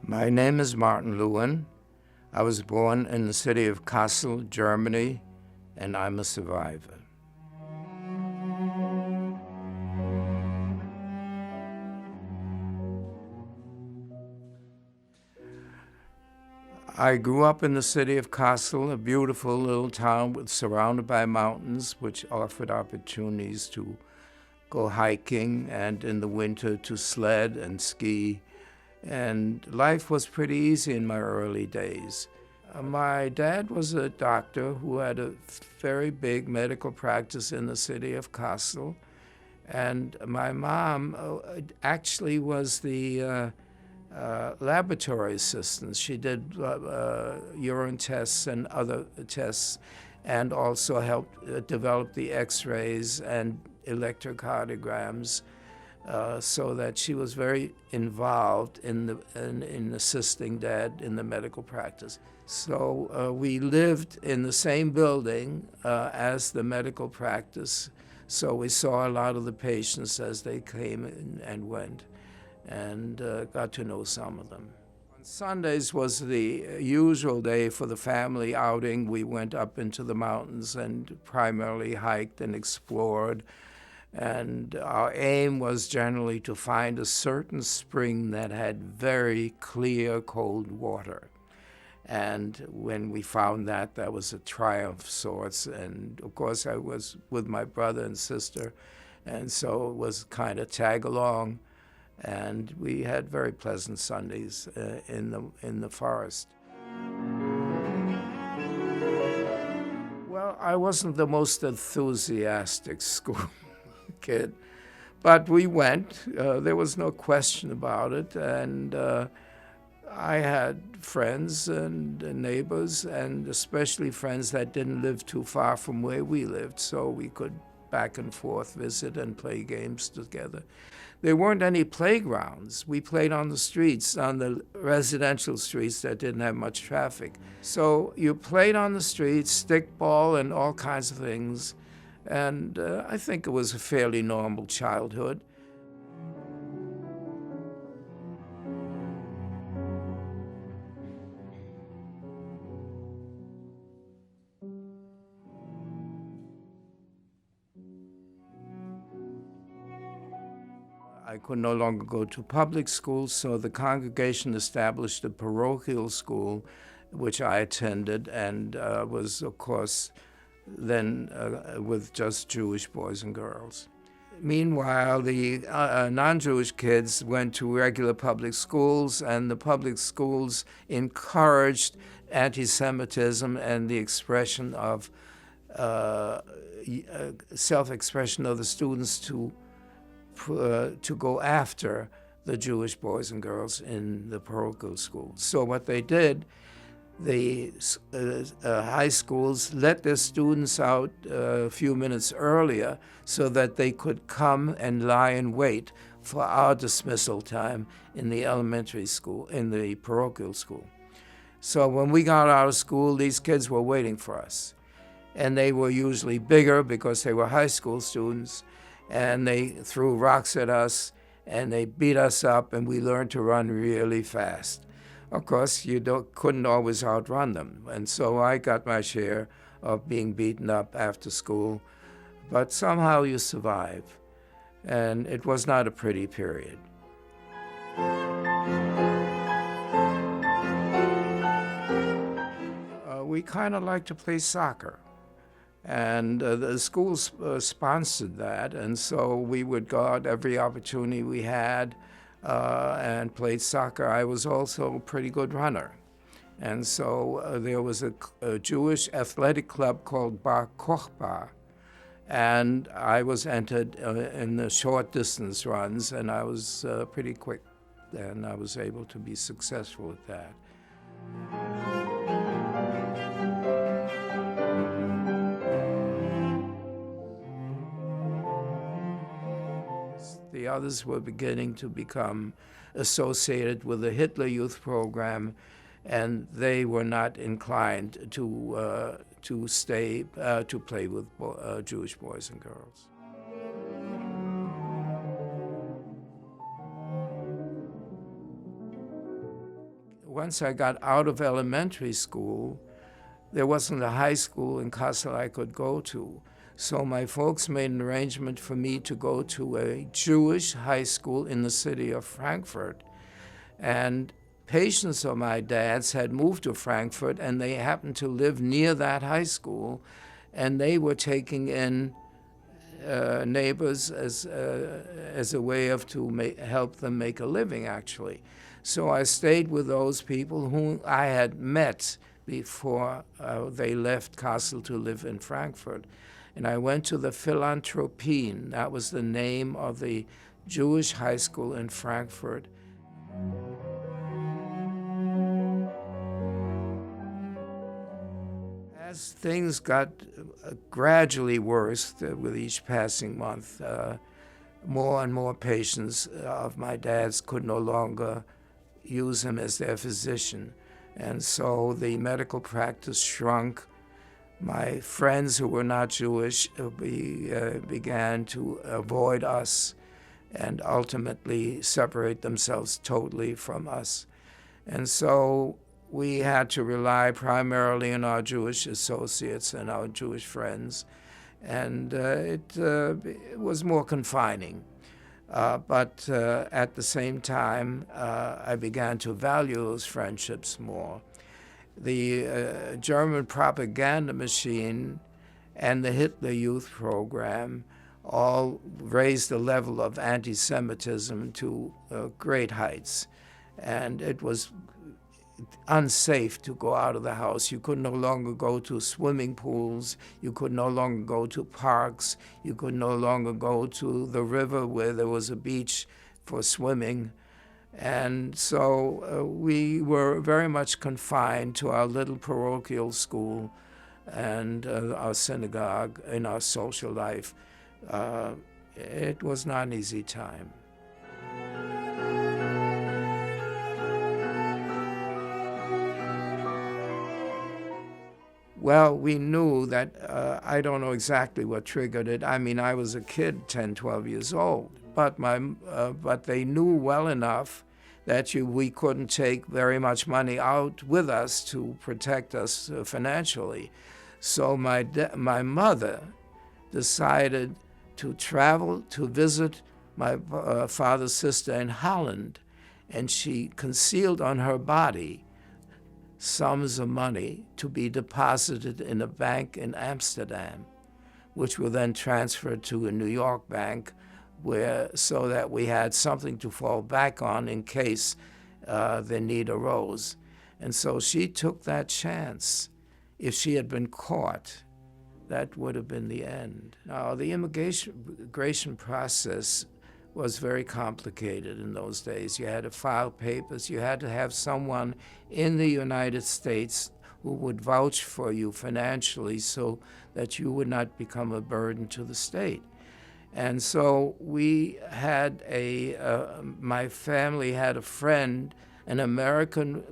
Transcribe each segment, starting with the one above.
My name is Martin Lewin. I was born in the city of Kassel, Germany, and I'm a survivor. I grew up in the city of Kassel, a beautiful little town surrounded by mountains, which offered opportunities to go hiking and in the winter to sled and ski. And life was pretty easy in my early days. My dad was a doctor who had a very big medical practice in the city of Kassel. And my mom actually was the laboratory assistant. She did urine tests and other tests, and also helped develop the x-rays and electrocardiograms, so that she was very involved in assisting Dad in the medical practice. So we lived in the same building as the medical practice, so we saw a lot of the patients as they came in and went, and got to know some of them. Sundays was the usual day for the family outing. We went up into the mountains and primarily hiked and explored. And our aim was generally to find a certain spring that had very clear, cold water. And when we found that, that was a triumph of sorts. And of course, I was with my brother and sister, and so it was kind of tag along. And we had very pleasant Sundays in the forest. Well, I wasn't the most enthusiastic school kid, but we went. There was no question about it, and I had friends and neighbors, and especially friends that didn't live too far from where we lived, so we could back and forth visit and play games together. There weren't any playgrounds. We played on the streets, on the residential streets that didn't have much traffic. So you played on the streets, stickball and all kinds of things. And I think it was a fairly normal childhood. I could no longer go to public schools, so the congregation established a parochial school, which I attended, and was, of course, then with just Jewish boys and girls. Meanwhile, the non-Jewish kids went to regular public schools, and the public schools encouraged anti-Semitism and the expression of self-expression of the students to go after the Jewish boys and girls in the parochial school. So what they did, the high schools let their students out a few minutes earlier so that they could come and lie in wait for our dismissal time in the elementary school, in the parochial school. So when we got out of school, these kids were waiting for us. And they were usually bigger because they were high school students, and they threw rocks at us, and they beat us up, and we learned to run really fast. Of course, you couldn't always outrun them, and so I got my share of being beaten up after school, but somehow you survive, and it was not a pretty period. We kind of like to play soccer. And the schools sponsored that, and so we would go out every opportunity we had and played soccer. I was also a pretty good runner. And so there was a Jewish athletic club called Bar Kochba, and I was entered in the short distance runs, and I was pretty quick, and I was able to be successful at that. The others were beginning to become associated with the Hitler Youth Program, and they were not inclined to stay to play with Jewish boys and girls. once I got out of elementary school, there wasn't a high school in Kassel I could go to. So my folks made an arrangement for me to go to a Jewish high school in the city of Frankfurt. And patients of my dad's had moved to Frankfurt, and they happened to live near that high school, and they were taking in neighbors as a way of help them make a living, actually. So I stayed with those people whom I had met before they left Kassel to live in Frankfurt. And I went to the Philanthropien. That was the name of the Jewish high school in Frankfurt. As things got gradually worse with each passing month, more and more patients of my dad's could no longer use him as their physician. And so the medical practice shrunk. My friends who were not Jewish began to avoid us and ultimately separate themselves totally from us. And so we had to rely primarily on our Jewish associates and our Jewish friends, and it was more confining. But at the same time, I began to value those friendships more. The German propaganda machine and the Hitler Youth Program all raised the level of anti-Semitism to great heights. And it was unsafe to go out of the house. You could no longer go to swimming pools. You could no longer go to parks. You could no longer go to the river where there was a beach for swimming. And so we were very much confined to our little parochial school and our synagogue in our social life. It was not an easy time. Well, we knew that, I don't know exactly what triggered it. I mean, I was a kid, 10, 12 years old, but they knew well enough that we couldn't take very much money out with us to protect us financially. So my mother decided to travel to visit my father's sister in Holland, and she concealed on her body sums of money to be deposited in a bank in Amsterdam, which were then transferred to a New York bank, so that we had something to fall back on in case the need arose. And so she took that chance. If she had been caught, that would have been the end. Now, the immigration process was very complicated in those days. You had to file papers. You had to have someone in the United States who would vouch for you financially so that you would not become a burden to the state. And so we had my family had a friend, an American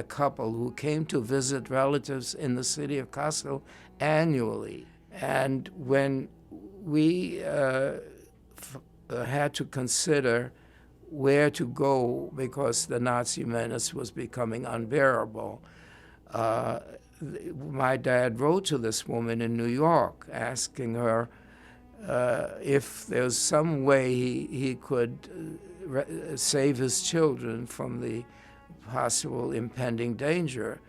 couple who came to visit relatives in the city of Kassel annually. And when we had to consider where to go because the Nazi menace was becoming unbearable, my dad wrote to this woman in New York asking her if there's some way he could save his children from the possible impending danger.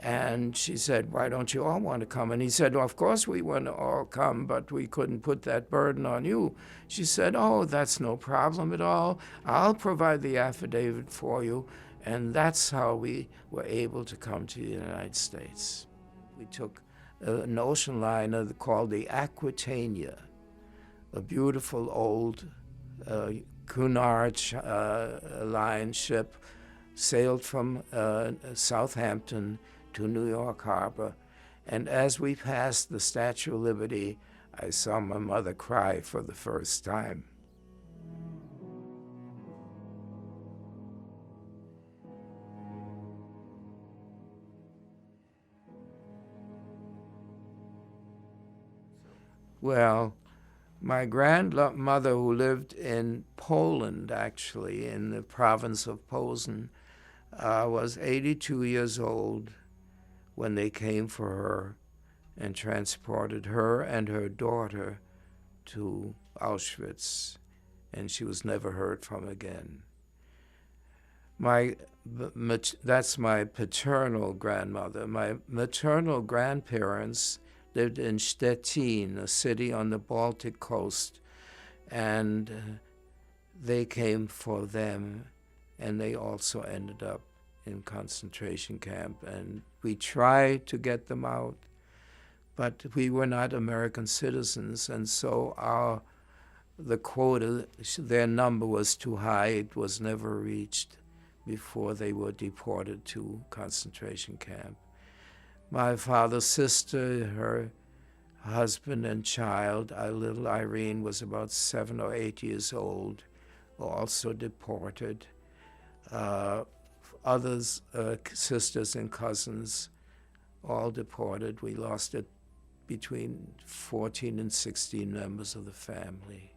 And she said, "Why don't you all want to come?" And he said, "Well, of course we want to all come, but we couldn't put that burden on you." She said, "Oh, that's no problem at all. I'll provide the affidavit for you." And that's how we were able to come to the United States. We took an ocean liner called the Aquitania, a beautiful old Cunard line ship, sailed from Southampton to New York Harbor. And as we passed the Statue of Liberty, I saw my mother cry for the first time. Well, my grandmother, who lived in Poland, actually, in the province of Posen, was 82 years old when they came for her and transported her and her daughter to Auschwitz, and she was never heard from again. That's my paternal grandmother. My maternal grandparents lived in Stettin, a city on the Baltic coast, and they came for them, and they also ended up in concentration camp. And we tried to get them out, but we were not American citizens, and so the quota, their number was too high. It was never reached before they were deported to concentration camp. My father's sister, her husband and child, little Irene, was about 7 or 8 years old, were also deported. Others, sisters and cousins, all deported. We lost between 14 and 16 members of the family.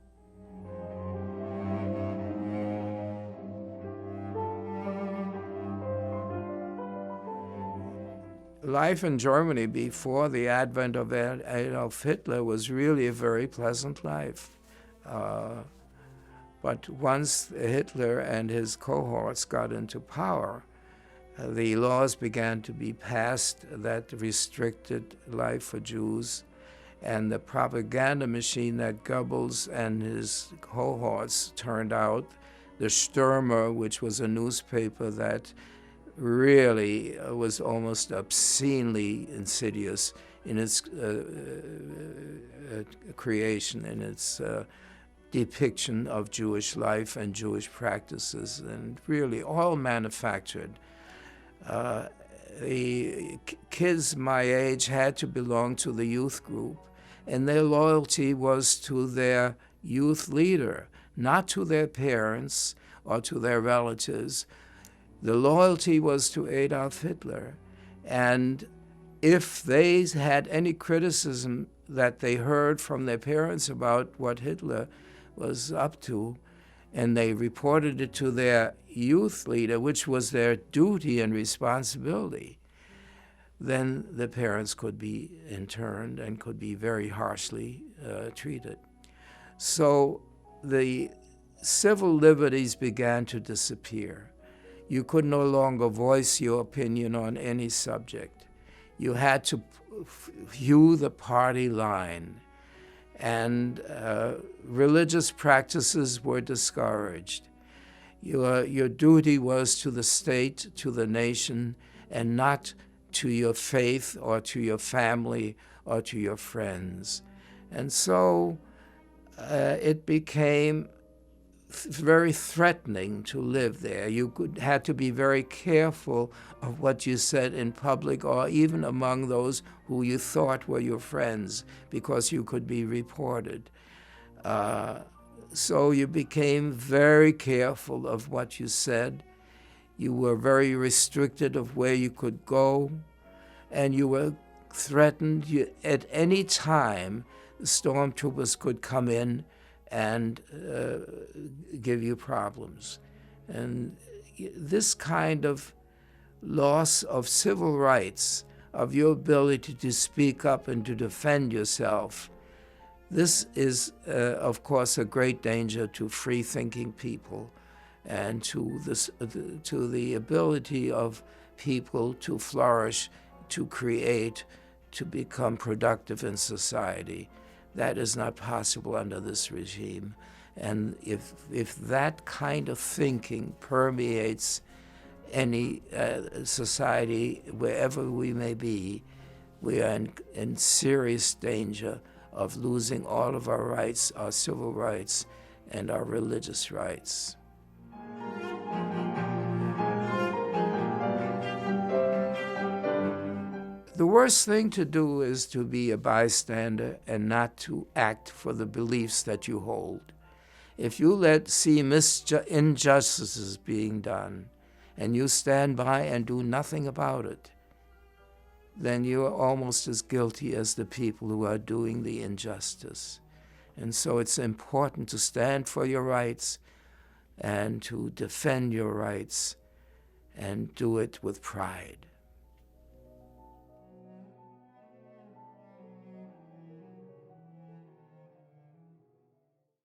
Life in Germany before the advent of Adolf Hitler was really a very pleasant life. But once Hitler and his cohorts got into power, the laws began to be passed that restricted life for Jews, and the propaganda machine that Goebbels and his cohorts turned out, the Stürmer, which was a newspaper that really was almost obscenely insidious in its creation, in its depiction of Jewish life and Jewish practices, and really all manufactured. The kids my age had to belong to the youth group, and their loyalty was to their youth leader, not to their parents or to their relatives. The loyalty was to Adolf Hitler. And if they had any criticism that they heard from their parents about what Hitler was up to, and they reported it to their youth leader, which was their duty and responsibility, then the parents could be interned and could be very harshly treated. So the civil liberties began to disappear. You could no longer voice your opinion on any subject. You had to hew the party line, and religious practices were discouraged. Your duty was to the state, to the nation, and not to your faith or to your family or to your friends. And so it became very threatening to live there. You had to be very careful of what you said in public or even among those who you thought were your friends, because you could be reported. So you became very careful of what you said. You were very restricted of where you could go, and you were threatened. At any time, the stormtroopers could come in and give you problems. And this kind of loss of civil rights, of your ability to speak up and to defend yourself, this is, of course, a great danger to free-thinking people and to the ability of people to flourish, to create, to become productive in society. That is not possible under this regime. And if that kind of thinking permeates any society, wherever we may be, we are in serious danger of losing all of our rights, our civil rights, and our religious rights. The worst thing to do is to be a bystander and not to act for the beliefs that you hold. If you see injustices being done and you stand by and do nothing about it, then you are almost as guilty as the people who are doing the injustice. And so it's important to stand for your rights and to defend your rights and do it with pride.